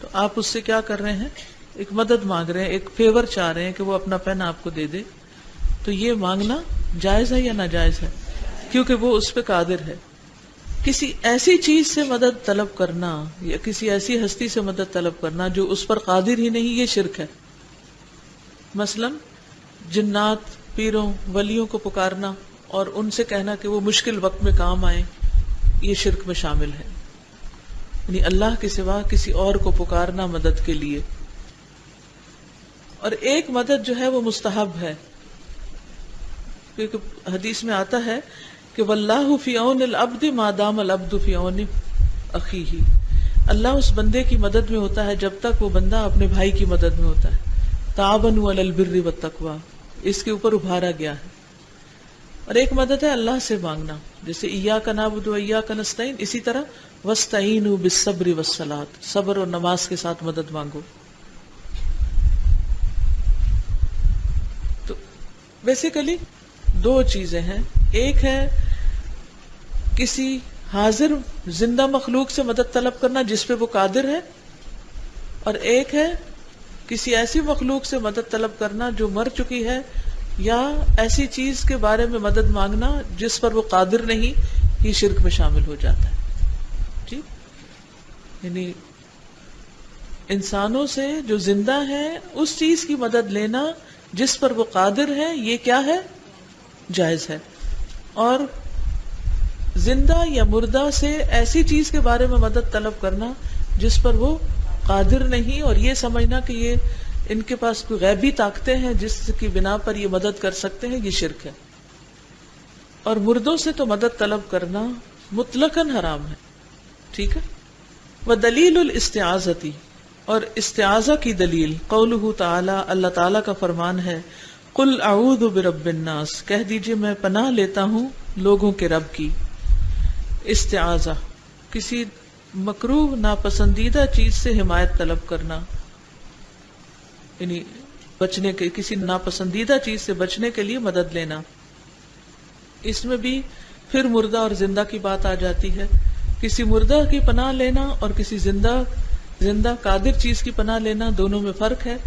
تو آپ اس سے کیا کر رہے ہیں؟ ایک مدد مانگ رہے ہیں, ایک فیور چاہ رہے ہیں کہ وہ اپنا پین آپ کو دے دے. تو یہ مانگنا جائز ہے یا ناجائز ہے؟ کیونکہ وہ اس پہ قادر ہے. کسی ایسی چیز سے مدد طلب کرنا یا کسی ایسی ہستی سے مدد طلب کرنا جو اس پر قادر ہی نہیں, یہ شرک ہے. مثلا جنات, پیروں, ولیوں کو پکارنا اور ان سے کہنا کہ وہ مشکل وقت میں کام آئیں, یہ شرک میں شامل ہے. یعنی اللہ کے سوا کسی اور کو پکارنا مدد کے لیے. اور ایک مدد جو ہے وہ مستحب ہے, کیونکہ حدیث میں آتا ہے کہ واللہ فی عون العبد ما دام العبد فی عون اخیہ, اللہ اس بندے کی مدد میں ہوتا ہے جب تک وہ بندہ اپنے بھائی کی مدد میں ہوتا ہے. تعاونوا علی البر والتقوی, اس کے اوپر ابھارا گیا ہے. اور ایک مدد ہے اللہ سے مانگنا, جیسے ایاک نعبد و ایاک نستعین, اسی طرح واستعینوا بالصبر والصلاۃ, صبر اور نماز کے ساتھ مدد مانگو. تو بیسیکلی 2 چیزیں ہیں, ایک ہے کسی حاضر زندہ مخلوق سے مدد طلب کرنا جس پہ وہ قادر ہے, اور ایک ہے کسی ایسی مخلوق سے مدد طلب کرنا جو مر چکی ہے یا ایسی چیز کے بارے میں مدد مانگنا جس پر وہ قادر نہیں, یہ شرک میں شامل ہو جاتا ہے. ٹھیک, یعنی انسانوں سے جو زندہ ہے اس چیز کی مدد لینا جس پر وہ قادر ہے, یہ کیا ہے؟ جائز ہے. اور زندہ یا مردہ سے ایسی چیز کے بارے میں مدد طلب کرنا جس پر وہ قادر نہیں, اور یہ سمجھنا کہ یہ ان کے پاس کوئی غیبی طاقتیں ہیں جس کی بنا پر یہ مدد کر سکتے ہیں, یہ شرک ہے. اور مردوں سے تو مدد طلب کرنا مطلقاً حرام ہے. ٹھیک ہے. وَدَلِيلُ الْإِسْتِعَاذَةِ, اور استعاذہ کی دلیل قولہ تعالی, اللہ تعالی کا فرمان ہے قُلْ أَعُوذُ بِرَبِّ النَّاسِ, کہہ دیجئے میں پناہ لیتا ہوں لوگوں کے رب کی. استعاذہ کسی مکروہ ناپسندیدہ چیز سے حمایت طلب کرنا, یعنی بچنے کے, کسی ناپسندیدہ چیز سے بچنے کے لیے مدد لینا. اس میں بھی پھر مردہ اور زندہ کی بات آ جاتی ہے. کسی مردہ کی پناہ لینا اور کسی زندہ قادر چیز کی پناہ لینا, دونوں میں فرق ہے.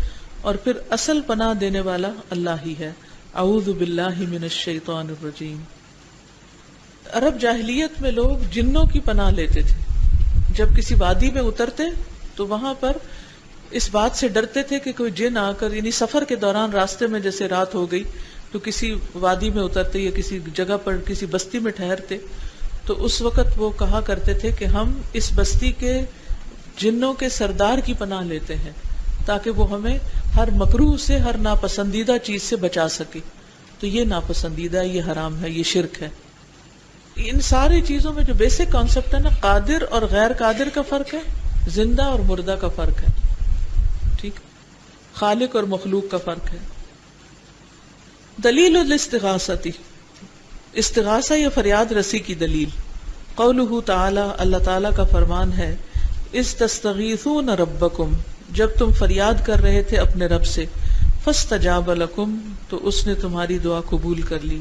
اور پھر اصل پناہ دینے والا اللہ ہی ہے. اعوذ باللہ من الشیطان الرجیم. عرب جاہلیت میں لوگ جنوں کی پناہ لیتے تھے. جب کسی وادی میں اترتے تو وہاں پر اس بات سے ڈرتے تھے کہ کوئی جن آ کر, یعنی سفر کے دوران راستے میں جیسے رات ہو گئی تو کسی وادی میں اترتے یا کسی جگہ پر کسی بستی میں ٹھہرتے, تو اس وقت وہ کہا کرتے تھے کہ ہم اس بستی کے جنوں کے سردار کی پناہ لیتے ہیں تاکہ وہ ہمیں ہر مکروہ سے، ہر ناپسندیدہ چیز سے بچا سکے. تو یہ ناپسندیدہ ہے، یہ حرام ہے، یہ شرک ہے. ان ساری چیزوں میں جو بیسک کانسیپٹ ہے نا، قادر اور غیر قادر کا فرق ہے، زندہ اور مردہ کا فرق ہے، ٹھیک، خالق اور مخلوق کا فرق ہے. دلیل الاستغاثتی، استغاثہ یا فریاد رسی کی دلیل. قولہ تعالی، اللہ تعالی کا فرمان ہے، اذ تستغیثون ربکم، جب تم فریاد کر رہے تھے اپنے رب سے، فاستجاب لکم، تو اس نے تمہاری دعا قبول کر لی.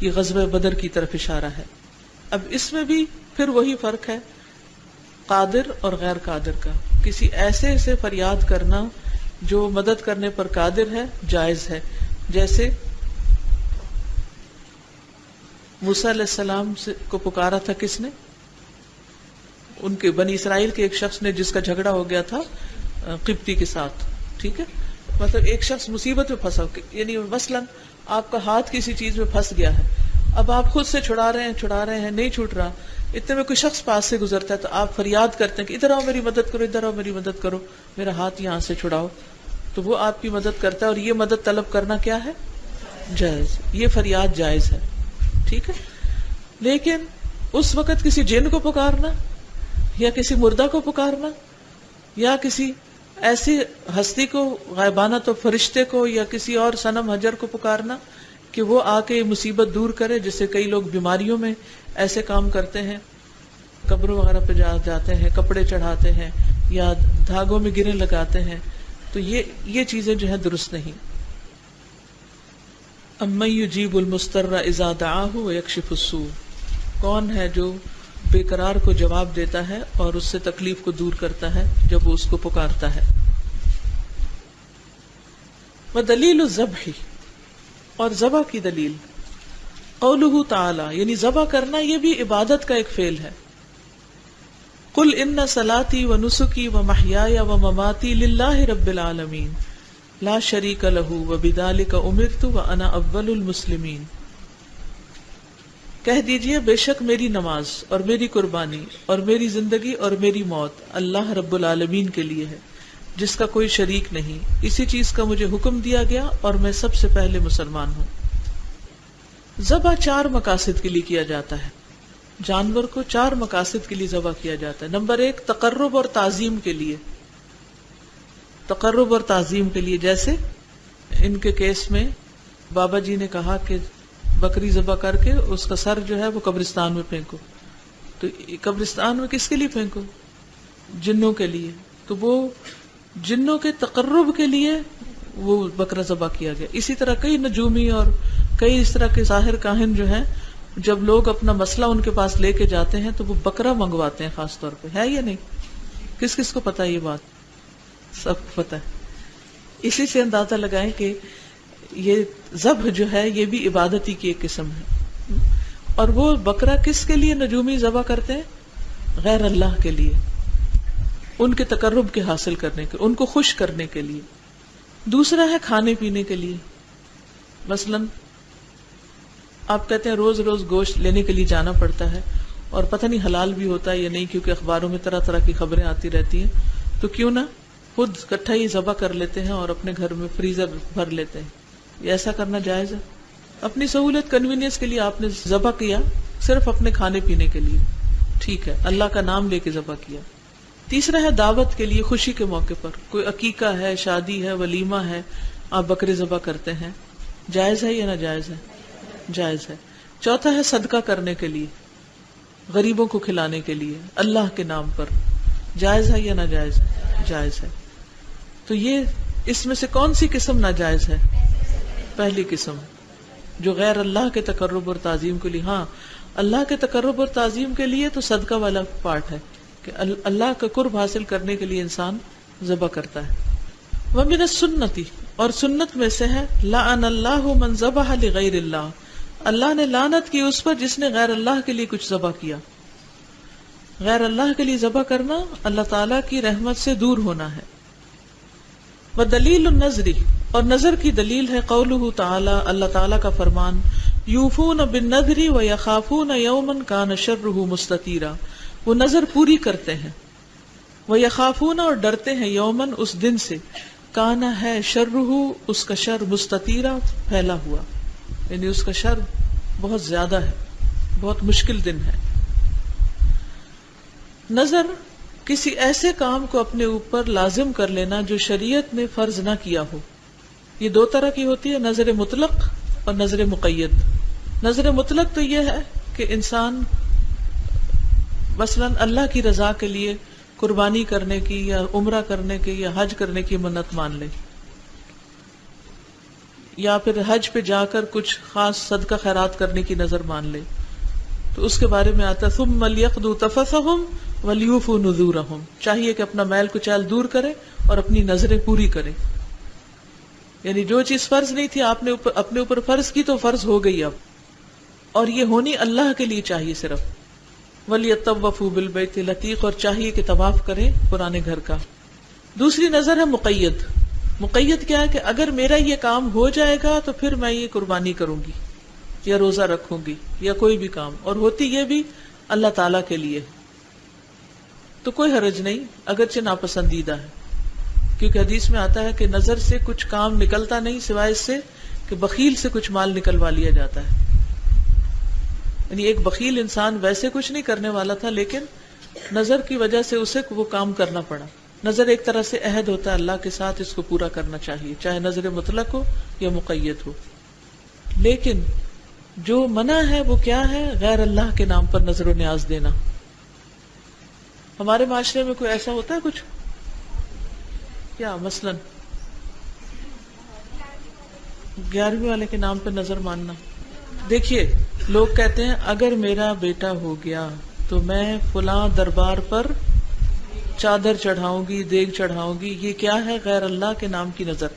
یہ غزوہ بدر کی طرف اشارہ ہے. اب اس میں بھی پھر وہی فرق ہے قادر اور غیر قادر کا. کسی ایسے سے فریاد کرنا جو مدد کرنے پر قادر ہے جائز ہے. جیسے موسیٰ علیہ السلام کو پکارا تھا کس نے؟ ان کے بنی اسرائیل کے ایک شخص نے، جس کا جھگڑا ہو گیا تھا قبطی کے ساتھ، ٹھیک ہے. مطلب ایک شخص مصیبت میں پھنسا، یعنی مثلاً آپ کا ہاتھ کسی چیز میں پھنس گیا ہے، اب آپ خود سے چھڑا رہے ہیں نہیں چھوٹ رہا. اتنے میں کوئی شخص پاس سے گزرتا ہے تو آپ فریاد کرتے ہیں کہ ادھر آؤ میری مدد کرو، ادھر آؤ میری مدد کرو، میرا ہاتھ یہاں سے چھڑاؤ. تو وہ آپ کی مدد کرتا ہے، اور یہ مدد طلب کرنا کیا ہے؟ جائز. یہ فریاد جائز ہے، ٹھیک ہے. لیکن اس وقت کسی جن کو پکارنا یا کسی مردہ کو پکارنا یا کسی ایسی ہستی کو، غائبانہ تو فرشتے کو یا کسی اور صنم حجر کو پکارنا کہ وہ آ کے مصیبت دور کرے، جس سے کئی لوگ بیماریوں میں ایسے کام کرتے ہیں، قبروں وغیرہ پہ جاتے ہیں، کپڑے چڑھاتے ہیں یا دھاگوں میں گریں لگاتے ہیں، تو یہ چیزیں جو ہیں درست نہیں. امن یجیب المضطر اذا دعاہ ویکشف السوء، کون ہے جو بے قرار کو جواب دیتا ہے اور اس سے تکلیف کو دور کرتا ہے جب وہ اس کو پکارتا ہے. ودلیل الذبح، اور ذبح کی دلیل. قولہ تعالی، یعنی ذبح کرنا یہ بھی عبادت کا ایک فعل ہے. قل ان صلاتی ونسکی ومحیای ومماتی للہ رب العالمین لا شریک لہ وبذلک امرت وانا اول المسلمین. کہہ دیجئے بے شک میری نماز اور میری قربانی اور میری زندگی اور میری موت اللہ رب العالمین کے لیے ہے، جس کا کوئی شریک نہیں. اسی چیز کا مجھے حکم دیا گیا اور میں سب سے پہلے مسلمان ہوں. ذبح 4 مقاصد کے لیے کیا جاتا ہے. جانور کو 4 مقاصد کے لیے ذبح کیا جاتا ہے. نمبر 1 تقرب اور تعظیم کے لیے. تقرب اور تعظیم کے لیے، جیسے ان کے کیس میں بابا جی نے کہا کہ بکری ذبح کر کے اس کا سر جو ہے وہ قبرستان میں پھینکو. تو قبرستان میں کس کے لیے پھینکو؟ جنوں کے لیے. تو وہ جنوں کے تقرب کے لیے وہ بکرا ذبح کیا گیا. اسی طرح کئی نجومی اور کئی اس طرح کے ساحر کاہن جو ہیں، جب لوگ اپنا مسئلہ ان کے پاس لے کے جاتے ہیں تو وہ بکرا منگواتے ہیں خاص طور پہ. ہے یا نہیں؟ کس کس کو پتا ہے یہ بات؟ سب کو پتا ہے. اسی سے اندازہ لگائیں کہ یہ ذبح جو ہے یہ بھی عبادت ہی کی ایک قسم ہے. اور وہ بکرا کس کے لیے نجومی ذبح کرتے ہیں؟ غیر اللہ کے لیے، ان کے تقرب کے حاصل کرنے کے، ان کو خوش کرنے کے لیے. دوسرا ہے کھانے پینے کے لیے. مثلاً آپ کہتے ہیں روز روز گوشت لینے کے لیے جانا پڑتا ہے اور پتہ نہیں حلال بھی ہوتا ہے یا نہیں، کیونکہ اخباروں میں طرح طرح کی خبریں آتی رہتی ہیں. تو کیوں نہ خود اکٹھا ہی ذبح کر لیتے ہیں اور اپنے گھر میں فریزر بھر لیتے ہیں. یہ ایسا کرنا جائز ہے. اپنی سہولت کنوینئنس کے لیے آپ نے ذبح کیا، صرف اپنے کھانے پینے کے لیے، ٹھیک ہے، اللہ کا نام لے کے ذبح کیا. تیسرا ہے دعوت کے لیے، خوشی کے موقع پر، کوئی عقیقہ ہے، شادی ہے، ولیمہ ہے، آپ بکرے ذبح کرتے ہیں. جائز ہے یا ناجائز ہے؟ جائز ہے. چوتھا ہے صدقہ کرنے کے لیے، غریبوں کو کھلانے کے لیے اللہ کے نام پر. جائز ہے یا ناجائز ہے؟ جائز ہے. تو یہ اس میں سے کون سی قسم ناجائز ہے؟ پہلی قسم جو غیر اللہ کے تقرب اور تعظیم کے لیے. ہاں اللہ کے تقرب اور تعظیم کے لیے تو صدقہ والا پارٹ ہے کہ اللہ کا قرب حاصل کرنے کے لیے انسان ذبح کرتا ہے. ومن السنتی، اور سنت میں سے ہے، لعن اللہ من ذبح لغیر اللہ، اللہ نے لعنت کی اس پر جس نے غیر اللہ کے لیے کچھ ذبح کیا. غیر اللہ کے لیے ذبح کرنا اللہ تعالیٰ کی رحمت سے دور ہونا ہے. ودلیل النذر، اور نظر کی دلیل ہے قولہ تعالی، اللہ تعالیٰ کا فرمان، یوفون بالنذر ویخافون یوما کان شرہ مستطیرا، وہ نظر پوری کرتے ہیں وَيَخَافُونَ اور ڈرتے ہیں یومن اس دن سے کانا ہے شرہ اس کا شر مستطیرا پھیلا ہوا، یعنی اس کا شر بہت زیادہ ہے، بہت مشکل دن ہے. نظر کسی ایسے کام کو اپنے اوپر لازم کر لینا جو شریعت نے فرض نہ کیا ہو. یہ دو طرح کی ہوتی ہے، نظر مطلق اور نظر مقید. نظر مطلق تو یہ ہے کہ انسان مثلا اللہ کی رضا کے لیے قربانی کرنے کی یا عمرہ کرنے کی یا حج کرنے کی منت مان لے، یا پھر حج پہ جا کر کچھ خاص صدقہ خیرات کرنے کی نظر مان لے، تو اس کے بارے میں آتا ثم ليقضوا تفثهم وليوفوا نذورهم. چاہیے کہ اپنا میل کچیل دور کرے اور اپنی نظریں پوری کرے. یعنی جو چیز فرض نہیں تھی آپ نے اپنے اوپر فرض کی تو فرض ہو گئی اب، اور یہ ہونی اللہ کے لیے چاہیے صرف. وَلْيَطَّوَّفُوا بِالْبَيْتِ الْعَتِيقِ اور چاہیے کہ طواف کریں پرانے گھر کا. دوسری نظر ہے مقید. مقید کیا ہے کہ اگر میرا یہ کام ہو جائے گا تو پھر میں یہ قربانی کروں گی یا روزہ رکھوں گی یا کوئی بھی کام، اور ہوتی یہ بھی اللہ تعالیٰ کے لیے، تو کوئی حرج نہیں اگرچہ ناپسندیدہ ہے. کیونکہ حدیث میں آتا ہے کہ نظر سے کچھ کام نکلتا نہیں سوائے اس سے کہ بخیل سے کچھ مال نکلوا لیا جاتا ہے. یعنی ایک بخیل انسان ویسے کچھ نہیں کرنے والا تھا، لیکن نظر کی وجہ سے اسے وہ کام کرنا پڑا. نظر ایک طرح سے عہد ہوتا ہے اللہ کے ساتھ، اس کو پورا کرنا چاہیے، چاہے نظر مطلق ہو یا مقید ہو. لیکن جو منع ہے وہ کیا ہے؟ غیر اللہ کے نام پر نظر و نیاز دینا. ہمارے معاشرے میں کوئی ایسا ہوتا ہے کچھ؟ کیا مثلا 11ویں والے کے نام پہ نظر ماننا. دیکھیے لوگ کہتے ہیں اگر میرا بیٹا ہو گیا تو میں فلاں دربار پر چادر چڑھاؤں گی، دیگ چڑھاؤں گی. یہ کیا ہے؟ غیر اللہ کے نام کی نظر.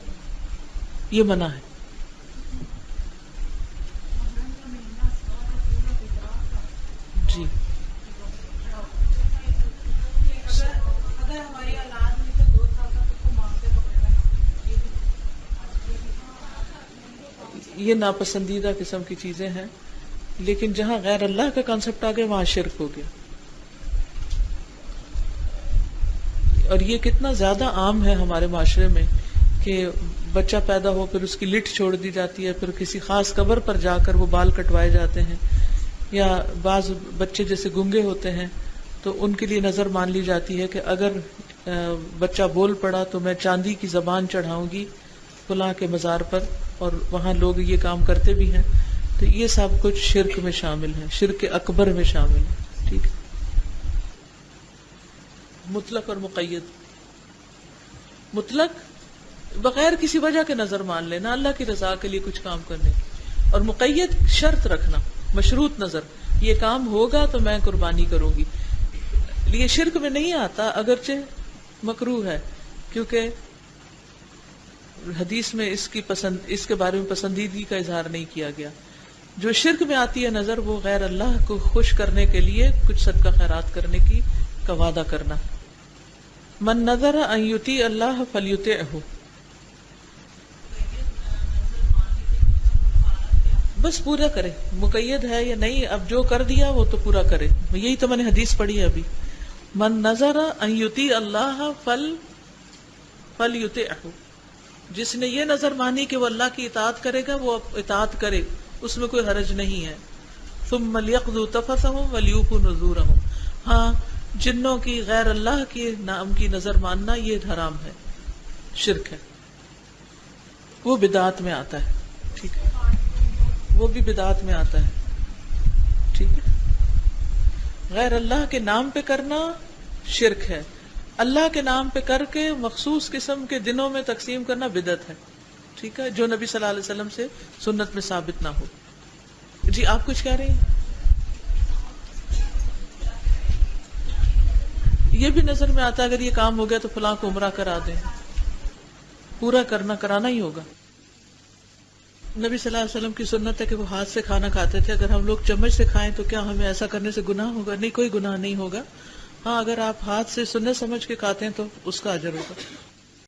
یہ منع ہے. جی یہ ناپسندیدہ قسم کی چیزیں ہیں، لیکن جہاں غیر اللہ کا کانسیپٹ آ گیا وہاں شرک ہو گیا. اور یہ کتنا زیادہ عام ہے ہمارے معاشرے میں کہ بچہ پیدا ہو پھر اس کی لٹ چھوڑ دی جاتی ہے، پھر کسی خاص قبر پر جا کر وہ بال کٹوائے جاتے ہیں، یا بعض بچے جیسے گنگے ہوتے ہیں تو ان کے لیے نظر مان لی جاتی ہے کہ اگر بچہ بول پڑا تو میں چاندی کی زبان چڑھاؤں گی فلاں کے مزار پر، اور وہاں لوگ یہ کام کرتے بھی ہیں. تو یہ سب کچھ شرک میں شامل ہے، شرک اکبر میں شامل ہے. ٹھیک ہے. مطلق اور مقید. مطلق بغیر کسی وجہ کے نظر مان لینا اللہ کی رضا کے لیے کچھ کام کرنے، اور مقید شرط رکھنا، مشروط نظر، یہ کام ہوگا تو میں قربانی کروں گی. یہ شرک میں نہیں آتا اگرچہ مکروہ ہے، کیونکہ حدیث میں اس کے بارے میں پسندیدگی کا اظہار نہیں کیا گیا. جو شرک میں آتی ہے نظر وہ غیر اللہ کو خوش کرنے کے لیے کچھ صدقہ خیرات کرنے کا وعدہ کرنا. من نظر ان یطیع اللہ فلیطعہ. بس پورا کرے، مقید ہے یا نہیں، اب جو کر دیا وہ تو پورا کرے. یہی تو میں نے حدیث پڑھی ہے ابھی. من نظر ان یطیع اللہ فلیطعہ. جس نے یہ نظر مانی کہ وہ اللہ کی اطاعت کرے گا وہ اطاعت کرے، اس میں کوئی حرج نہیں ہے. ثم ليقضوا تفثهم وليوفوا نذورهم. ہاں جنوں کی غیر اللہ کے نام کی نظر ماننا یہ حرام ہے، شرک ہے، وہ بدعت میں آتا ہے. ٹھیک ہے، وہ بھی بدعت میں آتا ہے. ٹھیک ہے. غیر اللہ کے نام پہ کرنا شرک ہے. اللہ کے نام پہ کر کے مخصوص قسم کے دنوں میں تقسیم کرنا بدعت ہے. ٹھیک ہے، جو نبی صلی اللہ علیہ وسلم سے سنت میں ثابت نہ ہو. جی آپ کچھ کہہ رہے ہیں؟ یہ بھی نظر میں آتا ہے اگر یہ کام ہو گیا تو فلاں کو عمرہ کرا دیں. پورا کرانا ہی ہوگا. نبی صلی اللہ علیہ وسلم کی سنت ہے کہ وہ ہاتھ سے کھانا کھاتے تھے. اگر ہم لوگ چمچ سے کھائیں تو کیا ہمیں ایسا کرنے سے گناہ ہوگا؟ نہیں، کوئی گناہ نہیں ہوگا. ہاں اگر آپ ہاتھ سے سنت سمجھ کے کھاتے ہیں تو اس کا اجر ہوگا.